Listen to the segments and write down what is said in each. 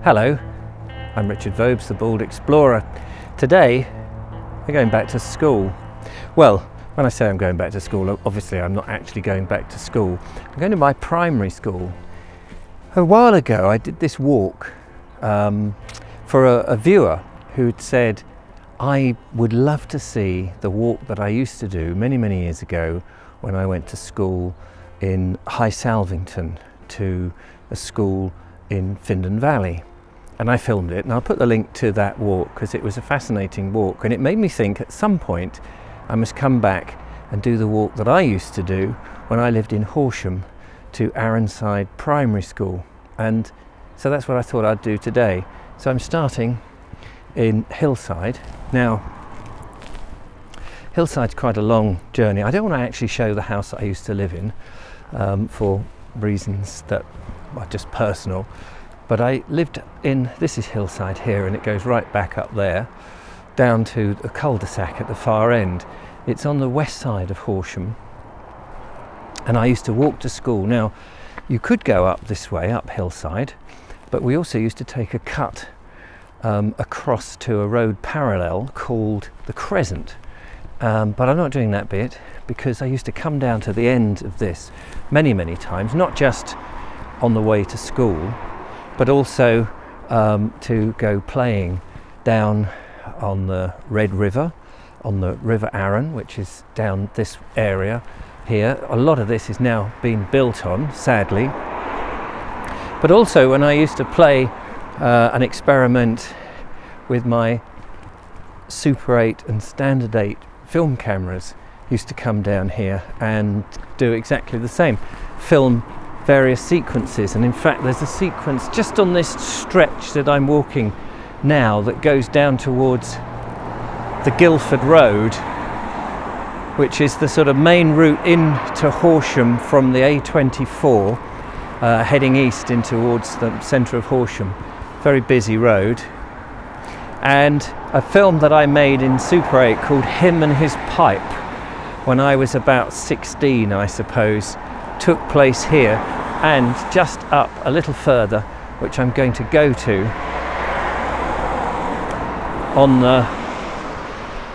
Hello, I'm Richard Vobes, the Bald Explorer. Today we're going back to school. Well, when I say I'm going back to school, obviously I'm not actually going back to school. I'm going to my primary school. A while ago I did this walk for a viewer who'd said, I would love to see the walk that I used to do many years ago when I went to school in High Salvington to a school in Findon Valley. And I filmed it, and I'll put the link to that walk because it was a fascinating walk, and it made me think at some point I must come back and do the walk that I used to do when I lived in Horsham to Arunside Primary School. And so that's what I thought I'd do today. So I'm starting in Hillside. Now, Hillside's quite a long journey. I don't want to actually show the house that I used to live in for reasons that are just personal. But I lived in, this is Hillside here, and it goes right back up there, down to a cul-de-sac at the far end. It's on the west side of Horsham, and I used to walk to school. Now, you could go up this way, up Hillside, but we also used to take a cut across to a road parallel called the Crescent. But I'm not doing that bit because I used to come down to the end of this many times, not just on the way to school, but also to go playing down on the Red River, on the River Arun, which is down this area here. A lot of this is now being built on, sadly. But also when I used to play an experiment with my Super 8 and Standard 8 film cameras, used to come down here and do exactly the same, film various sequences. And in fact there's a sequence just on this stretch that I'm walking now that goes down towards the Guildford Road, which is the sort of main route into Horsham from the A24 heading east in towards the centre of Horsham. Very busy road. And a film that I made in Super 8 called Him and His Pipe, when I was about 16 I suppose, took place here, and just up a little further, which I'm going to go to on the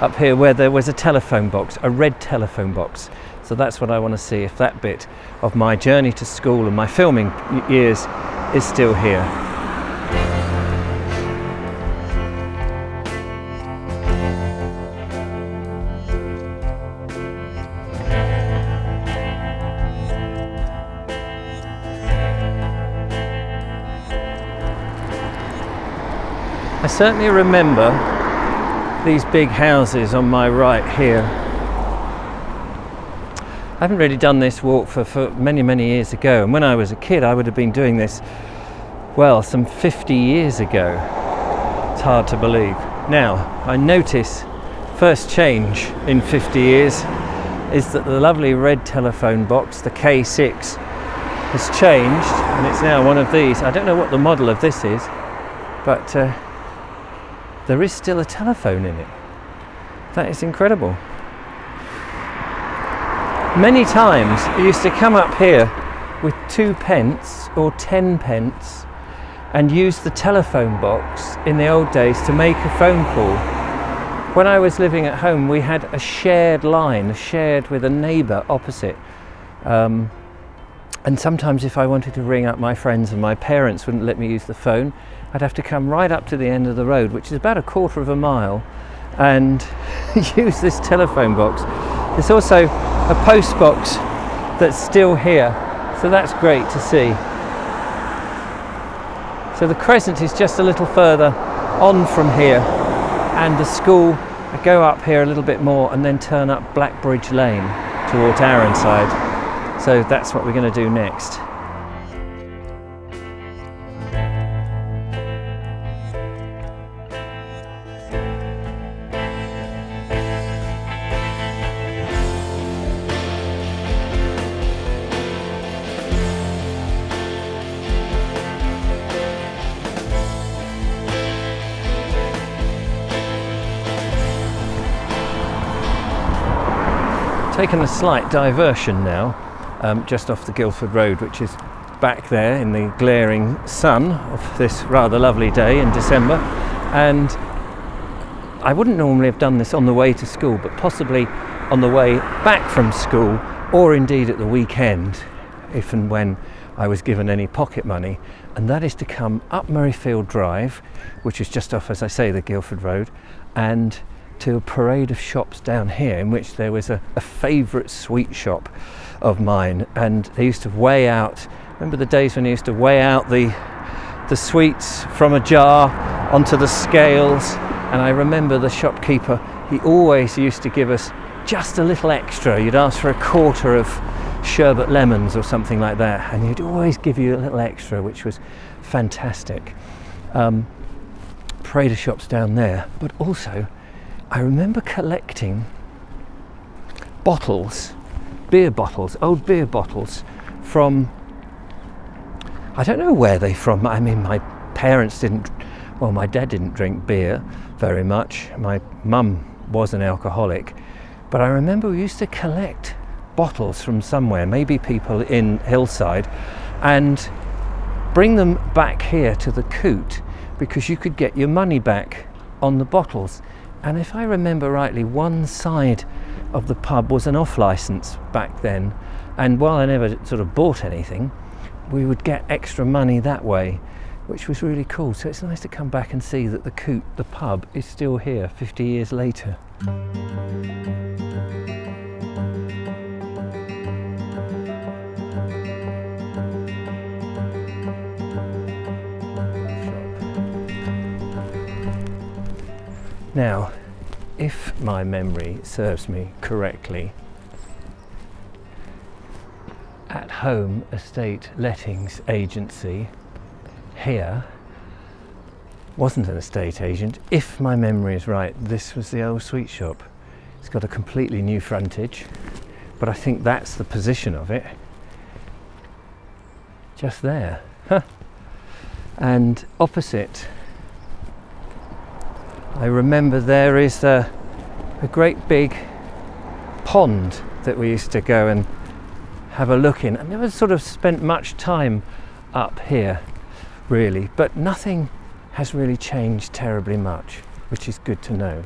up here where there was a telephone box, a red telephone box. So that's what I want to see, if that bit of my journey to school and my filming years is still here. I certainly remember these big houses on my right here. I haven't really done this walk for many years ago, and when I was a kid I would have been doing this, well, some 50 years ago. It's hard to believe. Now, I notice first change in 50 years is that the lovely red telephone box, the K6, has changed, and it's now one of these. I don't know what the model of this is, but there is still a telephone in it. That is incredible. Many times I used to come up here with 2 pence or 10 pence and use the telephone box in the old days to make a phone call. When I was living at home we had a shared line, shared with a neighbour opposite. And sometimes if I wanted to ring up my friends and my parents wouldn't let me use the phone, I'd have to come right up to the end of the road, which is about a quarter of a mile, and use this telephone box. There's also a post box that's still here, so that's great to see. So the Crescent is just a little further on from here, and the school, I go up here a little bit more and then turn up Blackbridge Lane towards Arunside. So that's what we're going to do next. taken a slight diversion now, just off the Guildford Road, which is back there in the glaring sun of this rather lovely day in December. And I wouldn't normally have done this on the way to school, but possibly on the way back from school, or indeed at the weekend, if and when I was given any pocket money, and that is to come up Murrayfield Drive, which is just off, as I say, the Guildford Road, and to a parade of shops down here, in which there was a favourite sweet shop of mine, and they used to weigh out, remember the days when they used to weigh out the sweets from a jar onto the scales, and I remember the shopkeeper, he always used to give us just a little extra. You'd ask for a quarter of sherbet lemons or something like that, and he'd always give you a little extra, which was fantastic. Parade of shops down there, but also I remember collecting bottles, beer bottles, old beer bottles from, I don't know where they're from. I mean, my parents didn't, well, my dad didn't drink beer very much. My mum was an alcoholic, but I remember we used to collect bottles from somewhere, maybe people in Hillside, and bring them back here to the Coot, because you could get your money back on the bottles. And if I remember rightly, one side of the pub was an off licence back then, and while I never sort of bought anything, we would get extra money that way, which was really cool. So it's nice to come back and see that the Coot, the pub, is still here 50 years later. Now, if my memory serves me correctly, At Home Estate Lettings Agency here wasn't an estate agent. If my memory is right, this was the old sweet shop. It's got a completely new frontage, but I think that's the position of it. Just there. Huh. And opposite, I remember there is a great big pond that we used to go and have a look in. I never sort of spent much time up here really, but nothing has really changed terribly much, which is good to know.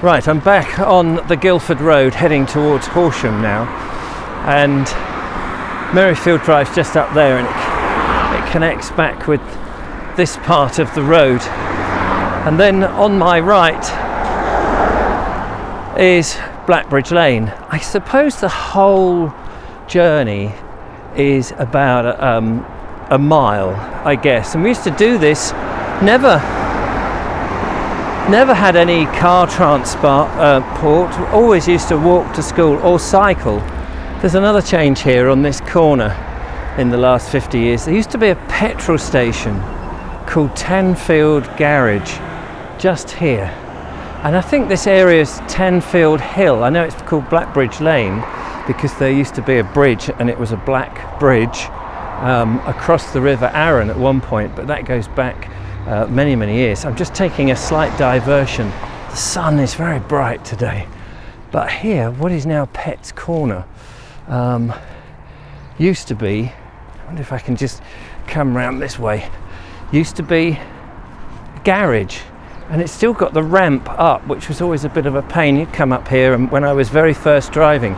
Right, I'm back on the Guildford Road heading towards Horsham now, and Murrayfield Drive's just up there, and it connects back with this part of the road. And then on my right is Blackbridge Lane. I suppose the whole journey is about a mile, I guess. And we used to do this, never had any car transport, always used to walk to school or cycle. There's another change here on this corner in the last 50 years. There used to be a petrol station called Tanfield Garage just here. And I think this area is Tanfield Hill. I know it's called Blackbridge Lane because there used to be a bridge, and it was a black bridge across the River Arun at one point, but that goes back many years. I'm just taking a slight diversion. The sun is very bright today, but here, what is now Pet's Corner, used to be, I wonder if I can just come round this way, used to be a garage, and it's still got the ramp up, which was always a bit of a pain. You'd come up here, and when I was very first driving,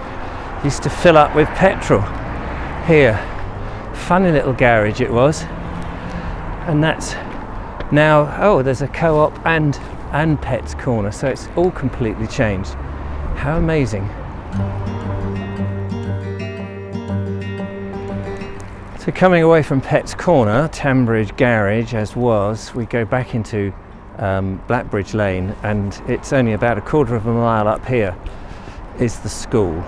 used to fill up with petrol here. Funny little garage it was. And that's now, oh, there's a co-op and Pet's Corner, so it's all completely changed. How amazing. So coming away from Pet's Corner, Tambridge Garage as was, we go back into Blackbridge Lane, and it's only about a quarter of a mile up here is the school.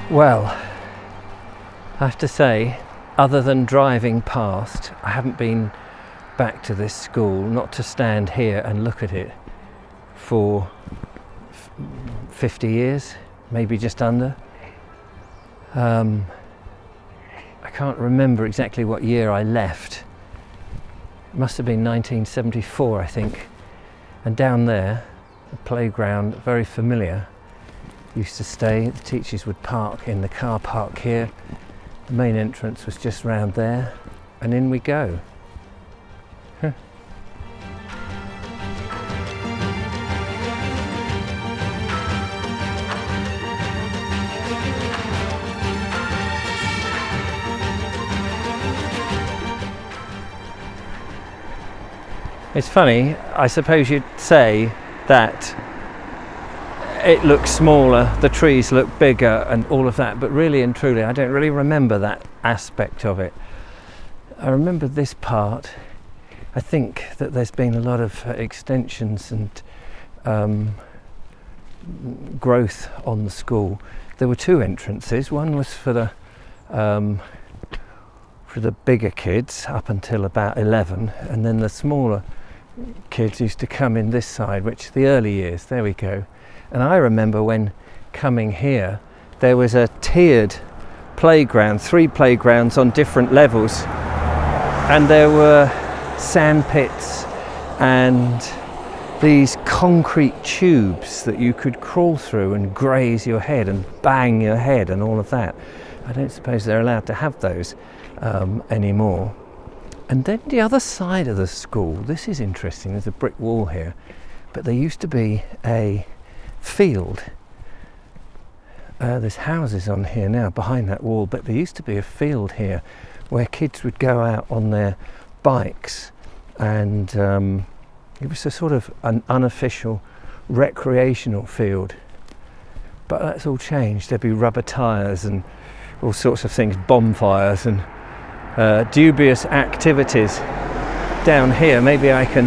Well, I have to say, other than driving past, I haven't been back to this school, not to stand here and look at it, for 50 years, maybe just under. I can't remember exactly what year I left. It must have been 1974, I think. And down there, the playground, very familiar, used to stay. The teachers would park in the car park here. The main entrance was just round there, and in we go. It's funny, I suppose you'd say that it looks smaller, the trees look bigger and all of that, but really and truly I don't really remember that aspect of it. I remember this part. I think that there's been a lot of extensions and growth on the school. There were two entrances. One was for the bigger kids up until about 11, and then the smaller kids used to come in this side, which the early years, there we go. And I remember when coming here, there was a tiered playground, 3 playgrounds on different levels, and there were sand pits and these concrete tubes that you could crawl through and graze your head and bang your head and all of that. I don't suppose they're allowed to have those anymore. And then the other side of the school, this is interesting, there's a brick wall here, but there used to be a field. There's houses on here now behind that wall, but there used to be a field here where kids would go out on their bikes, and it was a sort of an unofficial recreational field. But that's all changed. There'd be rubber tyres and all sorts of things, bonfires and dubious activities down here. Maybe I can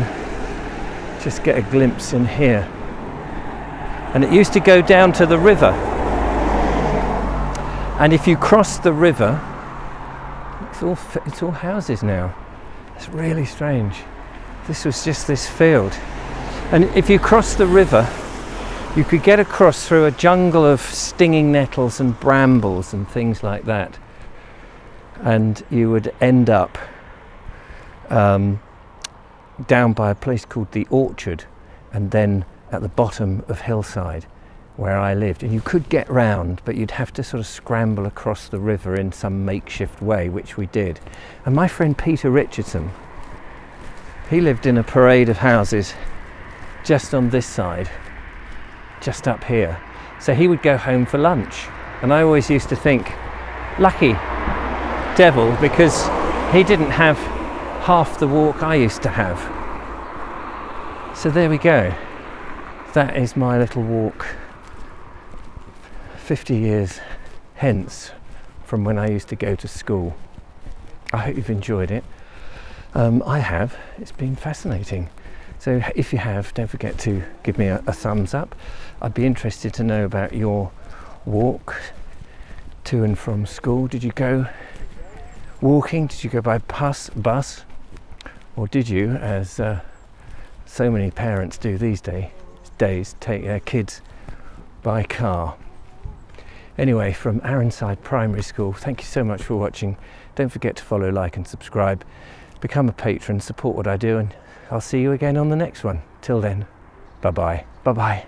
just get a glimpse in here. And it used to go down to the river, and if you cross the river, it's all houses now. It's really strange. This was just this field, and if you cross the river, you could get across through a jungle of stinging nettles and brambles and things like that, and you would end up down by a place called the Orchard, and then at the bottom of Hillside where I lived. And you could get round, but you'd have to sort of scramble across the river in some makeshift way, which we did. And my friend Peter Richardson, he lived in a parade of houses just on this side, just up here. So he would go home for lunch, and I always used to think, lucky devil, because he didn't have half the walk I used to have. So there we go. That is my little walk 50 years hence from when I used to go to school. I hope you've enjoyed it. I have. It's been fascinating. So if you have, don't forget to give me a thumbs up. I'd be interested to know about your walk to and from school. Did you go walking? Did you go by bus? Or did you, as so many parents do these days, take their kids by car? Anyway, from Arunside Primary School, thank you so much for watching. Don't forget to follow, like and subscribe. Become a patron, support what I do, and I'll see you again on the next one. Till then, bye-bye. Bye-bye.